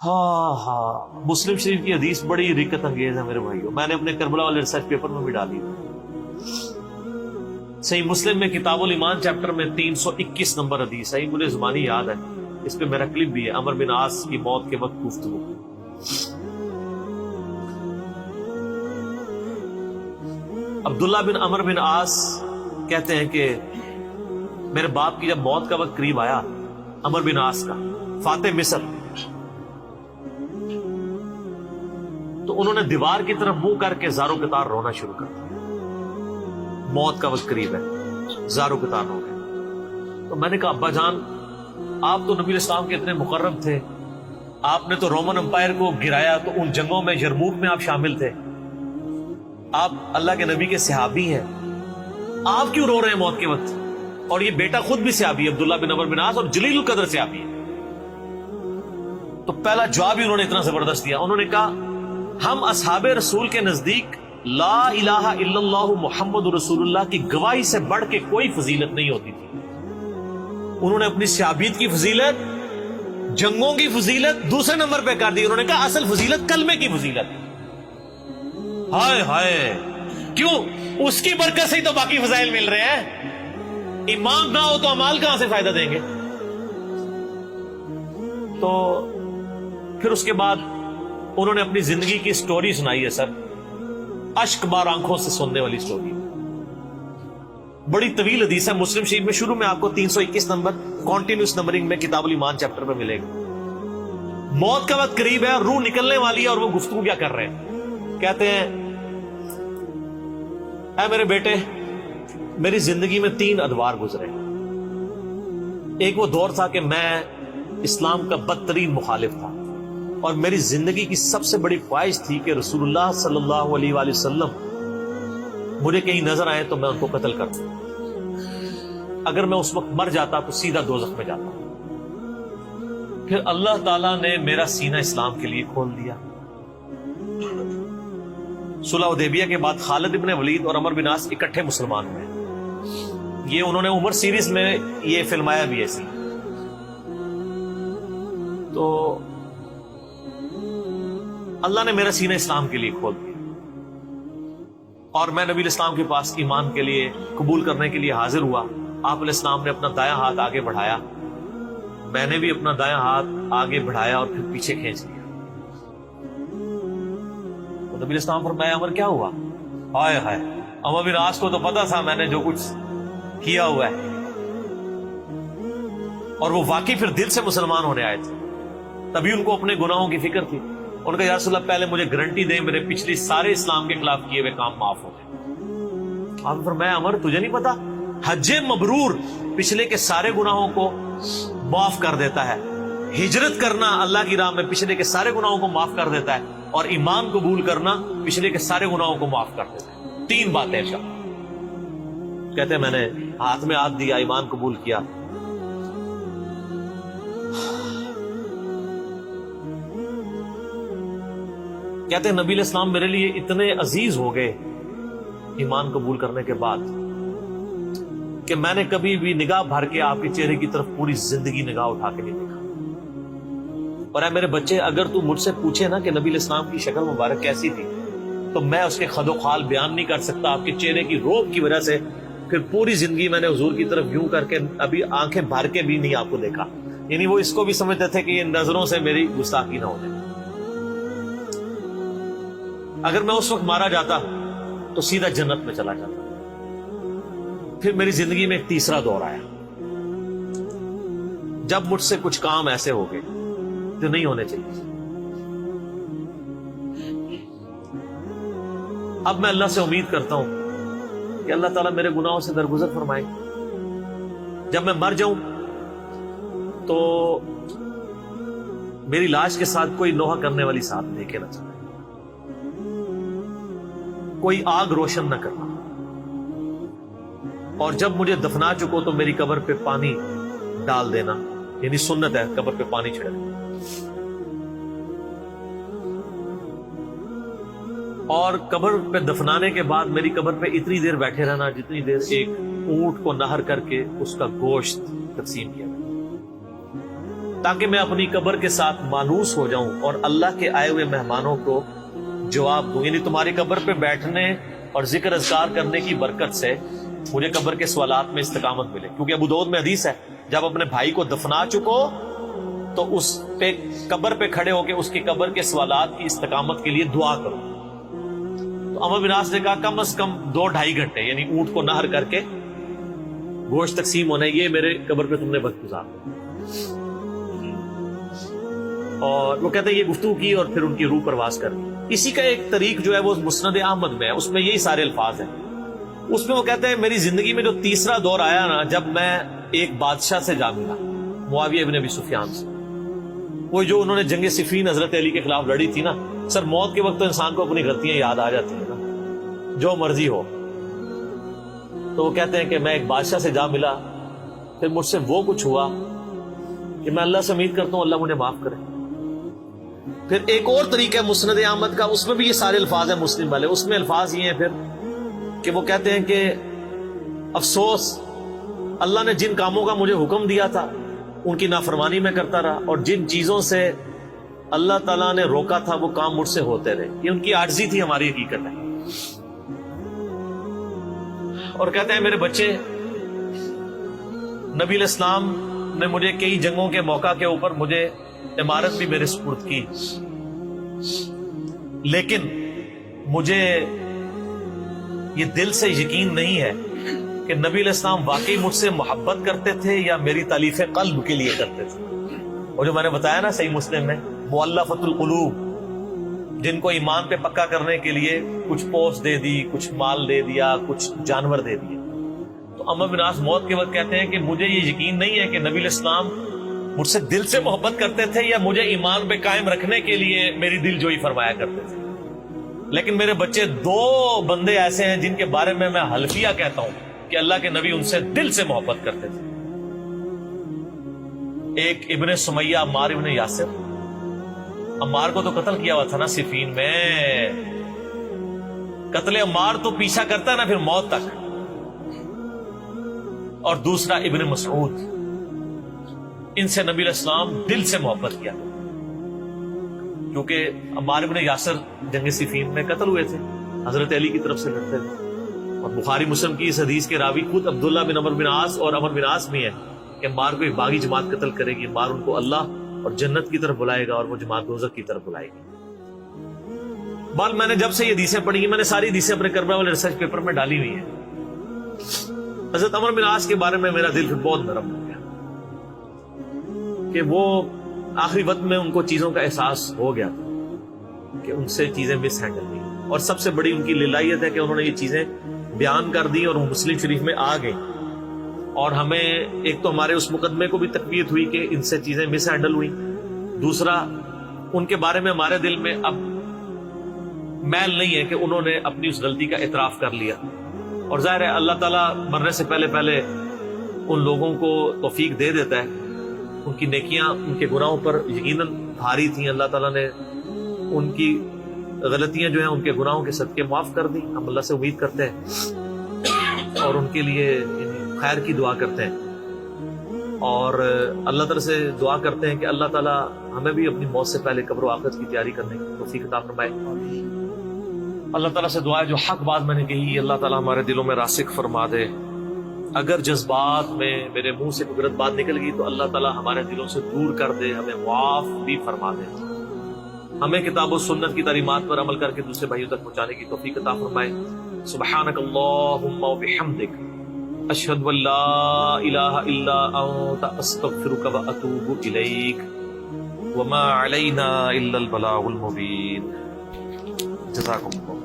ہاں ہاں، مسلم شریف کی حدیث بڑی رکت انگیز ہے میرے بھائیوں، میں نے اپنے کربلا والے ریسرچ پیپر میں بھی ڈالی ہے۔ صحیح مسلم میں کتاب الایمان چیپٹر میں 321 نمبر حدیث ہے، مجھے زبانی یاد ہے، اس پہ میرا کلپ بھی ہے، عمر بن عاص کی موت کے وقت گفتگو۔ عبداللہ بن عمر بن عاص کہتے ہیں کہ میرے باپ کی جب موت کا وقت قریب آیا، عمر بن عاص کا، فاتح مصر، تو انہوں نے دیوار کی طرف منہ کر کے زارو قطار رونا شروع کر دیا۔ موت کا وقت قریب ہے، زارو قطار رو گئے۔ تو میں نے کہا ابا جان، آپ تو نبی اسلام کے اتنے مقرب تھے، آپ نے تو رومن امپائر کو گرایا، تو ان جنگوں میں یرموک میں آپ شامل تھے، آپ اللہ کے نبی کے صحابی ہیں، آپ کیوں رو رہے ہیں موت کے وقت؟ اور یہ بیٹا خود بھی صحابی ہے، عبداللہ بن عمر بن عاص، اور جلیل القدر صحابی ہے۔ تو پہلا جواب ہی انہوں نے اتنا زبردست دیا، انہوں نے کہا ہم اصحاب رسول کے نزدیک لا الہ الا اللہ محمد رسول اللہ کی گواہی سے بڑھ کے کوئی فضیلت نہیں ہوتی تھی۔ انہوں نے اپنی صحابیت کی فضیلت، جنگوں کی فضیلت دوسرے نمبر پہ کر دی، انہوں نے کہا اصل فضیلت کلمے کی فضیلت۔ ہائے ہائے، کیوں؟ اس کی برکت سے ہی تو باقی فضائل مل رہے ہیں، ایمان نہ ہو تو اعمال کہاں سے فائدہ دیں گے؟ تو پھر اس کے بعد انہوں نے اپنی زندگی کی سٹوری سنائی ہے سر، اشک بار آنکھوں سے سننے والی سٹوری، بڑی طویل حدیث ہے، مسلم شریف میں شروع میں آپ کو 321 نمبر کنٹینیوس نمبرنگ میں کتاب الایمان چیپٹر میں ملے گا۔ موت کا وقت قریب ہے، روح نکلنے والی ہے، اور وہ گفتگو کیا کر رہے ہیں؟ کہتے ہیں اے میرے بیٹے، میری زندگی میں 3 ادوار گزرے۔ ایک وہ دور تھا کہ میں اسلام کا بدترین مخالف تھا، اور میری زندگی کی سب سے بڑی خواہش تھی کہ رسول اللہ صلی اللہ علیہ وآلہ وسلم مجھے کہیں نظر آئے تو میں ان کو قتل کر دوں، اگر میں اس وقت مر جاتا تو سیدھا دوزخ میں جاتا۔ پھر اللہ تعالیٰ نے میرا سینہ اسلام کے لیے کھول دیا۔ صلح حدیبیہ کے بعد خالد ابن ولید اور عمر بن عاص اکٹھے مسلمان ہوئے، یہ انہوں نے عمر سیریز میں یہ فلمایا بھی ایسی۔ تو اللہ نے میرا سینہ اسلام کے لیے کھول دیا، اور میں نبی الاسلام کے پاس ایمان کے لیے قبول کرنے کے لیے حاضر ہوا۔ آپ علیہ السلام نے اپنا دایاں ہاتھ آگے بڑھایا، میں نے بھی اپنا دایاں ہاتھ آگے بڑھایا اور پھر پیچھے کھینچ لیا۔ تو نبی الاسلام فرمایا عمر کیا ہوا؟ ہائے ہائے، عمر بن عاص کو تو پتا تھا میں نے جو کچھ کیا ہوا ہے، اور وہ واقعی پھر دل سے مسلمان ہونے آئے تھے، تبھی ان کو اپنے گناہوں کی فکر تھی۔ ان کا یا رسول اللہ پہلے مجھے گارنٹی دیں میرے پچھلی سارے اسلام کے خلاف کیے ہوئے کام معاف ہو گئے۔ آپ فرمایا عمر تجھے نہیں پتا، حج مبرور پچھلے کے سارے گناہوں کو معاف کر دیتا ہے، ہجرت کرنا اللہ کی راہ میں پچھلے کے سارے گناہوں کو معاف کر دیتا ہے، اور ایمان قبول کرنا پچھلے کے سارے گناہوں کو معاف کر دیتا ہے۔ 3 باتیں ارشاد۔ کہتے ہیں میں نے ہاتھ میں ہاتھ دیا، ایمان قبول کیا، کہتے ہیں نبی علیہ السلام میرے لیے اتنے عزیز ہو گئے ایمان قبول کرنے کے بعد کہ میں نے کبھی بھی نگاہ بھر کے آپ کے چہرے کی طرف پوری زندگی نگاہ اٹھا کے نہیں دیکھا۔ اور اے میرے بچے، اگر تو مجھ سے پوچھے نا کہ نبی علیہ السلام کی شکل مبارک کیسی تھی، تو میں اس کے خد و خال بیان نہیں کر سکتا۔ آپ کے چہرے کی روب کی وجہ سے پھر پوری زندگی میں نے حضور کی طرف یوں کر کے ابھی آنکھیں بھر کے بھی نہیں آپ کو دیکھا، یعنی وہ اس کو بھی سمجھتے تھے کہ یہ نظروں سے میری گستاخی نہ ہو جائے۔ اگر میں اس وقت مارا جاتا تو سیدھا جنت میں چلا جاتا۔ پھر میری زندگی میں ایک تیسرا دور آیا، جب مجھ سے کچھ کام ایسے ہو گئے جو نہیں ہونے چاہیے۔ اب میں اللہ سے امید کرتا ہوں کہ اللہ تعالیٰ میرے گناہوں سے درگزر فرمائے، جب میں مر جاؤں تو میری لاش کے ساتھ کوئی نوحہ کرنے والی ساتھ لے کے نہ چلے، کوئی آگ روشن نہ کرنا، اور جب مجھے دفنا چکو تو میری قبر پہ پانی ڈال دینا، یعنی سنت ہے قبر پہ پانی چھڑکنا۔ اور قبر پہ دفنانے کے بعد میری قبر پہ اتنی دیر بیٹھے رہنا جتنی دیر ایک اونٹ کو نہر کر کے اس کا گوشت تقسیم کیا گیا۔ تاکہ میں اپنی قبر کے ساتھ مانوس ہو جاؤں اور اللہ کے آئے ہوئے مہمانوں کو جواب دوں. یعنی تمہاری قبر پہ بیٹھنے اور ذکر اذکار کرنے کی برکت سے مجھے قبر کے سوالات میں استقامت ملے. کیونکہ ابو داؤد میں حدیث ہے جب اپنے بھائی کو دفنا چکو تو اس پہ قبر پہ کھڑے ہو کے اس کی قبر کے سوالات کی استقامت کے لیے دعا کرو. تو عمرو بن عاص نے کہا کم از کم 2-2.5 گھنٹے یعنی اونٹ کو نہر کر کے گوشت تقسیم ہونا یہ میرے قبر پہ تم نے وقت گزارا. اور وہ کہتے ہیں یہ گفتگو کی اور پھر ان کی روح پرواز کر دی. اسی کا ایک طریق جو ہے وہ مسند احمد میں ہے, اس میں یہی سارے الفاظ ہیں. اس میں وہ کہتے ہیں میری زندگی میں جو تیسرا دور آیا نا, جب میں ایک بادشاہ سے جا ملا, معاویہ ابن ابی سفیان سے, وہ جو انہوں نے جنگ صفین حضرت علی کے خلاف لڑی تھی نا. سر موت کے وقت تو انسان کو اپنی غلطیاں یاد آ جاتی ہیں نا, جو مرضی ہو. تو وہ کہتے ہیں کہ میں ایک بادشاہ سے جا ملا, پھر مجھ سے وہ کچھ ہوا کہ میں اللہ سے امید کرتا ہوں اللہ مجھے معاف کرے. پھر ایک اور طریقہ ہے مسند احمد کا, اس میں بھی یہ سارے الفاظ ہیں مسلم والے. اس میں الفاظ یہ ہیں پھر کہ وہ کہتے ہیں کہ افسوس اللہ نے جن کاموں کا مجھے حکم دیا تھا ان کی نافرمانی میں کرتا رہا, اور جن چیزوں سے اللہ تعالیٰ نے روکا تھا وہ کام مجھ سے ہوتے رہے. یہ ان کی عاجزی تھی, ہماری حقیقت ہے. اور کہتے ہیں میرے بچے, نبی علیہ السلام نے مجھے کئی جنگوں کے موقع کے اوپر مجھے عمارت بھی میرے سپرد کی, لیکن مجھے یہ دل سے یقین نہیں ہے کہ نبی علیہ السلام واقعی مجھ سے محبت کرتے تھے یا میری تالیف قلب کے لیے کرتے تھے. اور جو میں نے بتایا نا صحیح مسلم میں, مؤلفۃ القلوب, جن کو ایمان پہ پکا کرنے کے لیے کچھ پوسٹ دے دی, کچھ مال دے دیا, کچھ جانور دے دیے. تو عمرو بن عاص موت کے وقت کہتے ہیں کہ مجھے یہ یقین نہیں ہے کہ نبی علیہ السلام مجھ سے دل سے محبت کرتے تھے یا مجھے ایمان پہ قائم رکھنے کے لیے میری دل جوئی فرمایا کرتے تھے. لیکن میرے بچے 2 بندے ایسے ہیں جن کے بارے میں حلفیہ کہتا ہوں کہ اللہ کے نبی ان سے دل سے محبت کرتے تھے. ایک ابن سمیہ عمار ابن یاسر, عمار کو تو قتل کیا ہوا تھا نا صفین میں, قتل عمار تو پیچھا کرتا ہے نا پھر موت تک. اور دوسرا ابن مسعود, ان سے نبی علیہ السلام دل سے محبت کیا, کیونکہ عمار ابن یاسر جنگ صفین میں قتل ہوئے تھے, حضرت علی کی طرف سے لڑتے تھے. اور بخاری مسلم کی اس حدیث کے راوی خود عبداللہ بن عمرو بن عاص اور عمرو بن عاص بھی ہے کہ عمار کو ایک باغی جماعت قتل کرے گی, عمار ان کو اللہ اور جنت کی طرف بلائے گا اور وہ جماعت دوزخ کی طرف بلائے گی. بال میں نے جب سے یہ حدیثیں پڑھی ہیں, میں نے ساری حدیثیں اپنے کربلا والے ریسرچ پیپر میں ڈالی ہوئی ہیں. حضرت عمرو بن عاص کے بارے میں میرا دل بہت نرم ہو گیا کہ وہ آخری وقت میں ان کو چیزوں کا احساس ہو گیا تھا کہ ان سے چیزیں مس ہینڈل ہوئی, اور سب سے بڑی ان کی للائیت ہے کہ انہوں نے یہ چیزیں بیان کر دی اور وہ مسلم شریف میں آ گئی. اور ہمیں ایک تو ہمارے اس مقدمے کو بھی تقویت ہوئی کہ ان سے چیزیں مس ہینڈل ہوئی, دوسرا ان کے بارے میں ہمارے دل میں اب میل نہیں ہے کہ انہوں نے اپنی اس غلطی کا اعتراف کر لیا. اور ظاہر ہے اللہ تعالیٰ مرنے سے پہلے ان لوگوں کو توفیق دے دیتا ہے. ان کی نیکیاں ان کے گناہوں پر یقیناً بھاری تھیں, اللہ تعالیٰ نے ان کی غلطیاں جو ہیں ان کے گناہوں کے صدقے معاف کر دی. ہم اللہ سے امید کرتے ہیں اور ان کے لیے خیر کی دعا کرتے ہیں, اور اللہ تعالیٰ سے دعا کرتے ہیں کہ اللہ تعالیٰ ہمیں بھی اپنی موت سے پہلے قبر و آخرت کی تیاری کرنے کی توفیق عطا فرمائے. اللہ تعالیٰ سے دعا ہے جو حق بات میں نے کہی اللہ تعالیٰ ہمارے دلوں میں راسخ فرما دے. اگر جذبات میں میرے منہ سے کوئی غلط بات نکل گئی تو اللہ تعالیٰ ہمارے دلوں سے دور کر دے, ہمیں معاف بھی فرما دے. ہمیں کتاب و سنت کی تعلیمات پر عمل کر کے دوسرے بھائیوں تک پہنچانے کی توفیق عطا فرمائے. سبحانک اللہم و بحمدک, اشہد ان لا الہ الا انت, استغفرک و اتوب الیک, وما علینا الا البلاغ المبین. جزاکم اللہ.